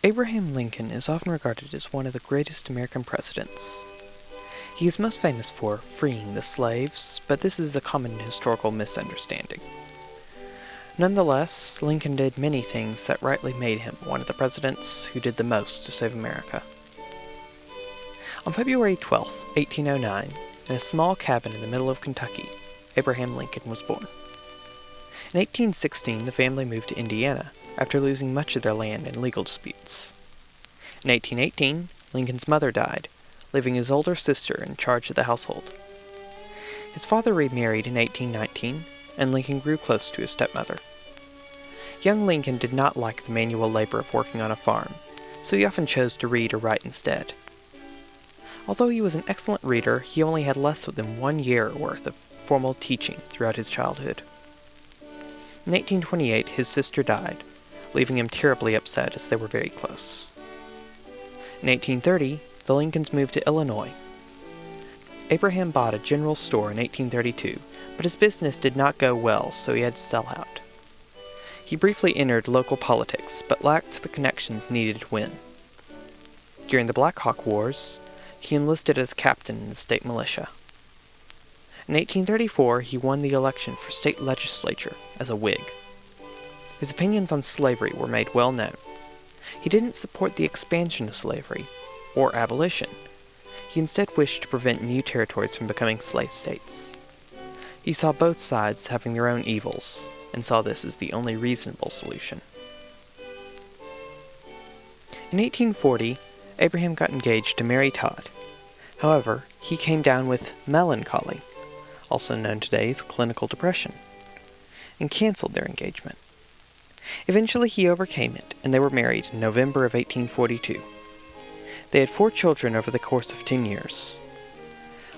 Abraham Lincoln is often regarded as one of the greatest American presidents. He is most famous for freeing the slaves, but this is a common historical misunderstanding. Nonetheless, Lincoln did many things that rightly made him one of the presidents who did the most to save America. On February 12, 1809, in a small cabin in the middle of Kentucky, Abraham Lincoln was born. In 1816, the family moved to Indiana after losing much of their land in legal disputes. In 1818, Lincoln's mother died, leaving his older sister in charge of the household. His father remarried in 1819, and Lincoln grew close to his stepmother. Young Lincoln did not like the manual labor of working on a farm, so he often chose to read or write instead. Although he was an excellent reader, he only had less than 1 year worth of formal teaching throughout his childhood. In 1828, his sister died, leaving him terribly upset as they were very close. In 1830, the Lincolns moved to Illinois. Abraham bought a general store in 1832, but his business did not go well, so he had to sell out. He briefly entered local politics, but lacked the connections needed to win. During the Black Hawk Wars, he enlisted as a captain in the state militia. In 1834, he won the election for state legislature as a Whig. His opinions on slavery were made well known. He didn't support the expansion of slavery, or abolition. He instead wished to prevent new territories from becoming slave states. He saw both sides having their own evils, and saw this as the only reasonable solution. In 1840, Abraham got engaged to Mary Todd. However, he came down with melancholy, also known today as clinical depression, and canceled their engagement. Eventually he overcame it, and they were married in November of 1842. They had 4 children over the course of 10 years.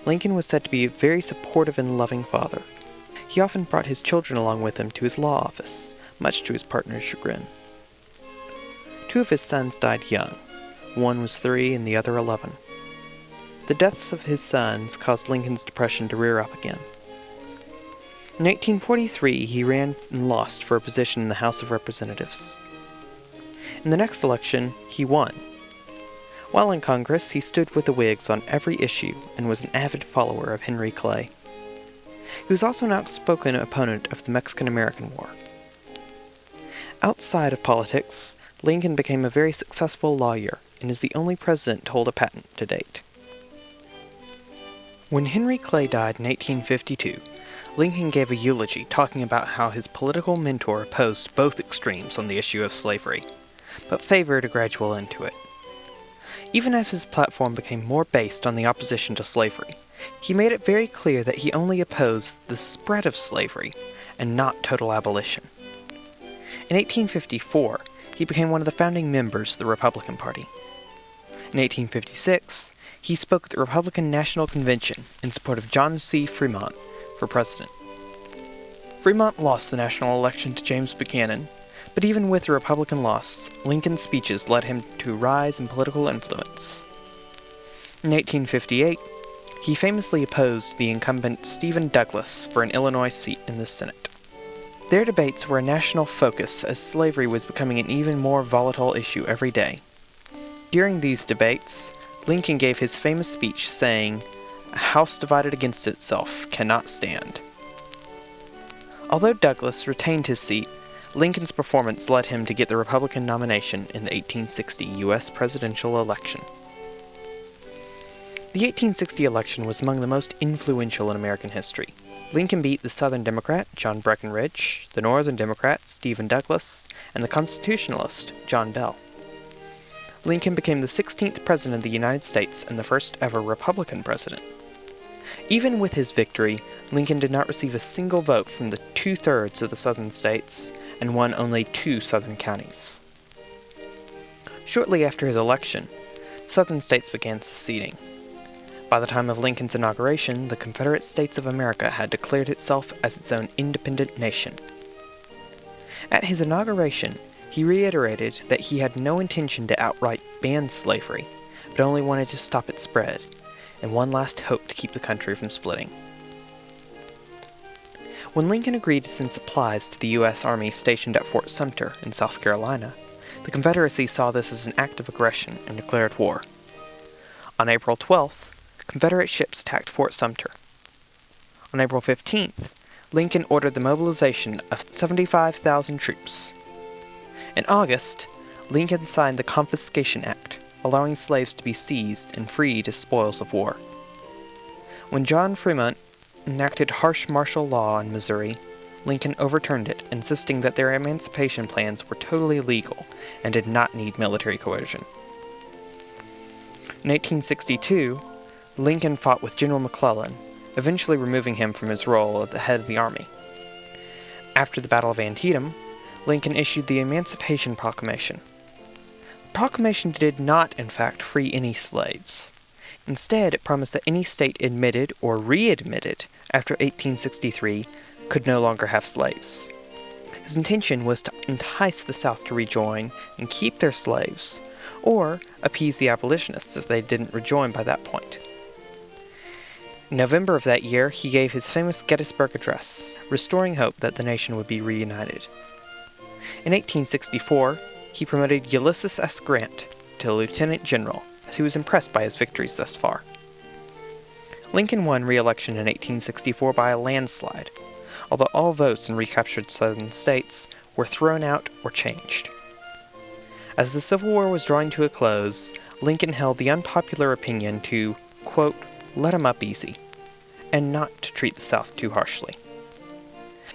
Lincoln was said to be a very supportive and loving father. He often brought his children along with him to his law office, much to his partner's chagrin. 2 of his sons died young. One was 3 and the other 11. The deaths of his sons caused Lincoln's depression to rear up again. In 1843, he ran and lost for a position in the House of Representatives. In the next election, he won. While in Congress, he stood with the Whigs on every issue and was an avid follower of Henry Clay. He was also an outspoken opponent of the Mexican-American War. Outside of politics, Lincoln became a very successful lawyer and is the only president to hold a patent to date. When Henry Clay died in 1852, Lincoln gave a eulogy talking about how his political mentor opposed both extremes on the issue of slavery, but favored a gradual end to it. Even as his platform became more based on the opposition to slavery, he made it very clear that he only opposed the spread of slavery and not total abolition. In 1854, he became one of the founding members of the Republican Party. In 1856, he spoke at the Republican National Convention in support of John C. Fremont for president. Fremont lost the national election to James Buchanan, but even with the Republican loss, Lincoln's speeches led him to rise in political influence. In 1858, he famously opposed the incumbent Stephen Douglas for an Illinois seat in the Senate. Their debates were a national focus as slavery was becoming an even more volatile issue every day. During these debates, Lincoln gave his famous speech saying, "A house divided against itself cannot stand." Although Douglas retained his seat, Lincoln's performance led him to get the Republican nomination in the 1860 U.S. presidential election. The 1860 election was among the most influential in American history. Lincoln beat the Southern Democrat, John Breckinridge, the Northern Democrat, Stephen Douglas, and the Constitutionalist, John Bell. Lincoln became the 16th President of the United States and the first ever Republican president. Even with his victory, Lincoln did not receive a single vote from the 2/3 of the southern states and won only 2 southern counties. Shortly after his election, southern states began seceding. By the time of Lincoln's inauguration, the Confederate States of America had declared itself as its own independent nation. At his inauguration, he reiterated that he had no intention to outright ban slavery, but only wanted to stop its spread, and one last hope to keep the country from splitting. When Lincoln agreed to send supplies to the U.S. Army stationed at Fort Sumter in South Carolina, the Confederacy saw this as an act of aggression and declared war. On April 12th, Confederate ships attacked Fort Sumter. On April 15th, Lincoln ordered the mobilization of 75,000 troops. In August, Lincoln signed the Confiscation Act, allowing slaves to be seized and freed as spoils of war. When John Fremont enacted harsh martial law in Missouri, Lincoln overturned it, insisting that their emancipation plans were totally legal and did not need military coercion. In 1862, Lincoln fought with General McClellan, eventually removing him from his role at the head of the army. After the Battle of Antietam, Lincoln issued the Emancipation Proclamation. The proclamation did not, in fact, free any slaves. Instead, it promised that any state admitted or readmitted after 1863 could no longer have slaves. His intention was to entice the South to rejoin and keep their slaves, or appease the abolitionists if they didn't rejoin by that point. In November of that year, he gave his famous Gettysburg Address, restoring hope that the nation would be reunited. In 1864, he promoted Ulysses S. Grant to lieutenant general, as he was impressed by his victories thus far. Lincoln won re-election in 1864 by a landslide, although all votes in recaptured southern states were thrown out or changed. As the Civil War was drawing to a close, Lincoln held the unpopular opinion to, quote, let 'em up easy, and not to treat the South too harshly.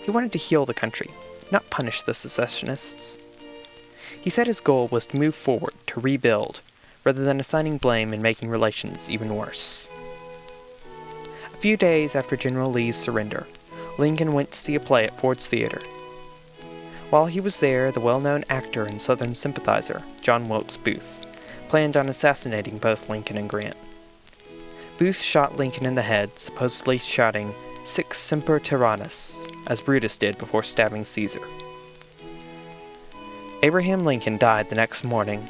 He wanted to heal the country, not punish the secessionists. He said his goal was to move forward, to rebuild, rather than assigning blame and making relations even worse. A few days after General Lee's surrender, Lincoln went to see a play at Ford's Theater. While he was there, the well-known actor and Southern sympathizer, John Wilkes Booth, planned on assassinating both Lincoln and Grant. Booth shot Lincoln in the head, supposedly shouting, "Sic semper tyrannis," as Brutus did before stabbing Caesar. Abraham Lincoln died the next morning,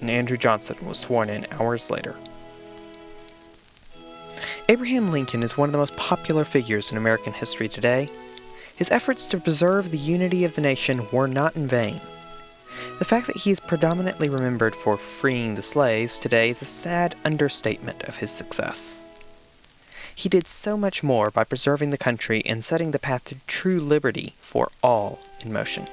and Andrew Johnson was sworn in hours later. Abraham Lincoln is one of the most popular figures in American history today. His efforts to preserve the unity of the nation were not in vain. The fact that he is predominantly remembered for freeing the slaves today is a sad understatement of his success. He did so much more by preserving the country and setting the path to true liberty for all in motion.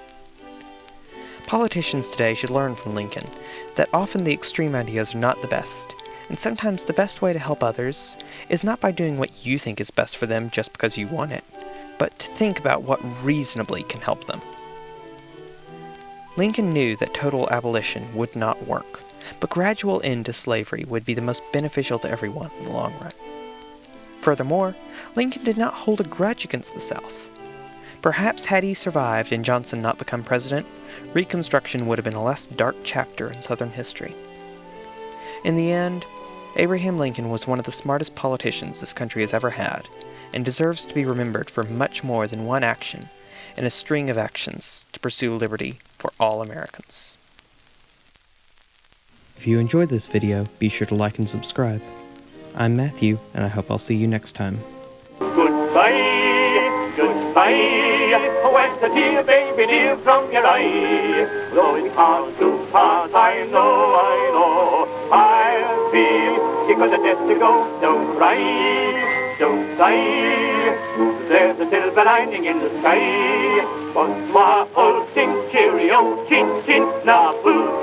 Politicians today should learn from Lincoln that often the extreme ideas are not the best, and sometimes the best way to help others is not by doing what you think is best for them just because you want it, but to think about what reasonably can help them. Lincoln knew that total abolition would not work, but gradual end to slavery would be the most beneficial to everyone in the long run. Furthermore, Lincoln did not hold a grudge against the South. Perhaps had he survived and Johnson not become president, Reconstruction would have been a less dark chapter in Southern history. In the end, Abraham Lincoln was one of the smartest politicians this country has ever had, and deserves to be remembered for much more than one action in a string of actions to pursue liberty for all Americans. If you enjoyed this video, be sure to like and subscribe. I'm Matthew, and I hope I'll see you next time. Goodbye, goodbye, wet a tear, baby dear, from your eye. Though it's hard to part, I know, I'll be sick of the death to go. Don't cry, don't die, there's a silver lining in the sky. Bonsoir, old thing, cheerio, chin chin, na boo